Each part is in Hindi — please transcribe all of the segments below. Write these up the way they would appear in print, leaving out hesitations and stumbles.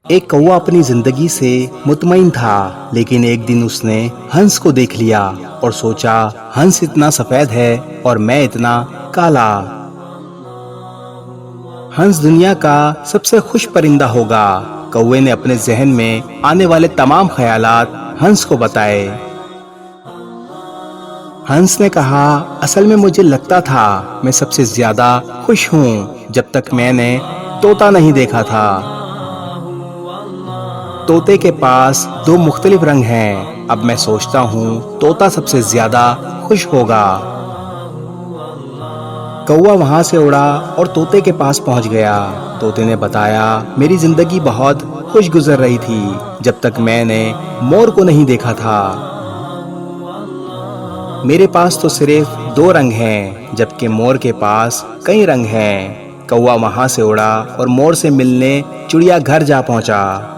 एक कौवा अपनी जिंदगी से मुतमईन था, लेकिन एक दिन उसने हंस को देख लिया और सोचा, हंस इतना सफेद है और मैं इतना काला। हंस दुनिया का सबसे खुश परिंदा होगा। कौवे ने अपने जहन में आने वाले तमाम ख्यालात हंस को बताए। हंस ने कहा, असल में मुझे लगता था मैं सबसे ज्यादा खुश हूँ जब तक मैंने तोता नहीं देखा था। तोते के पास दो मुख्तलिफ रंग हैं। अब मैं सोचता हूँ तोता सबसे ज्यादा खुश होगा। कौवा वहां से उड़ा और तोते के पास पहुंच गया। तोते ने बताया, मेरी जिंदगी बहुत खुश गुजर रही थी जब तक मैंने मोर को नहीं देखा था। मेरे पास तो सिर्फ दो रंग हैं, जबकि मोर के पास कई रंग हैं। कौवा वहां से उड़ा और मोर से मिलने चिड़ियाघर जा पहुंचा।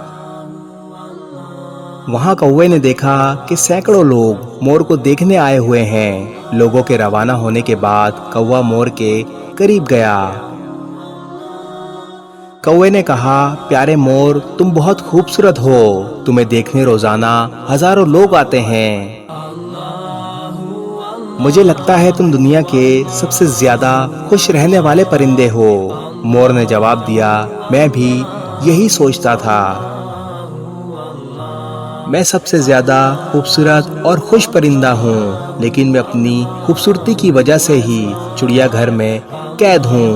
वहां कौवे ने देखा कि सैकड़ों लोग मोर को देखने आए हुए हैं। लोगों के रवाना होने के बाद कौवा मोर के करीब गया। कौवे ने कहा, प्यारे मोर, तुम बहुत खूबसूरत हो। तुम्हें देखने रोजाना हजारों लोग आते हैं। मुझे लगता है तुम दुनिया के सबसे ज्यादा खुश रहने वाले परिंदे हो। मोर ने जवाब दिया, मैं भी यही सोचता था। मैं सबसे ज्यादा खूबसूरत और खुश परिंदा हूँ, लेकिन मैं अपनी खूबसूरती की वजह से ही चिड़ियाघर में कैद हूँ।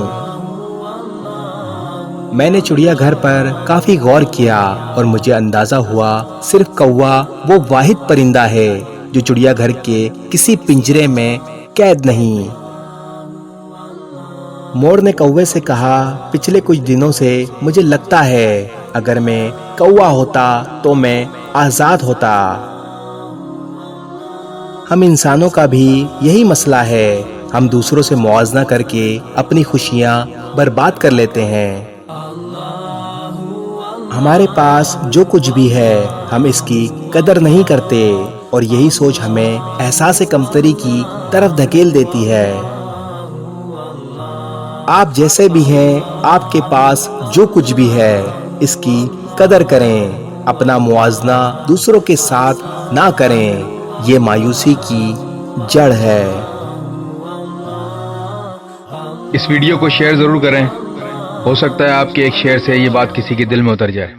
मैंने चिड़ियाघर पर काफी गौर किया और मुझे अंदाजा हुआ सिर्फ कौवा वो वाहिद परिंदा है जो चिड़ियाघर के किसी पिंजरे में कैद नहीं। मोर ने कौवे से कहा, पिछले कुछ दिनों से मुझे लगता है अगर मैं कौवा होता तो मैं आजाद होता। हम इंसानों का भी यही मसला है, हम दूसरों से मुआवजा करके अपनी खुशियां बर्बाद कर लेते हैं। हमारे पास जो कुछ भी है हम इसकी कदर नहीं करते और यही सोच हमें एहसास कमतरी की तरफ धकेल देती है। आप जैसे भी हैं, आपके पास जो कुछ भी है इसकी कदर करें। अपना मुआवजा दूसरों के साथ ना करें, ये मायूसी की जड़ है। इस वीडियो को शेयर जरूर करें। हो सकता है आपके एक शेयर से ये बात किसी के दिल में उतर जाए।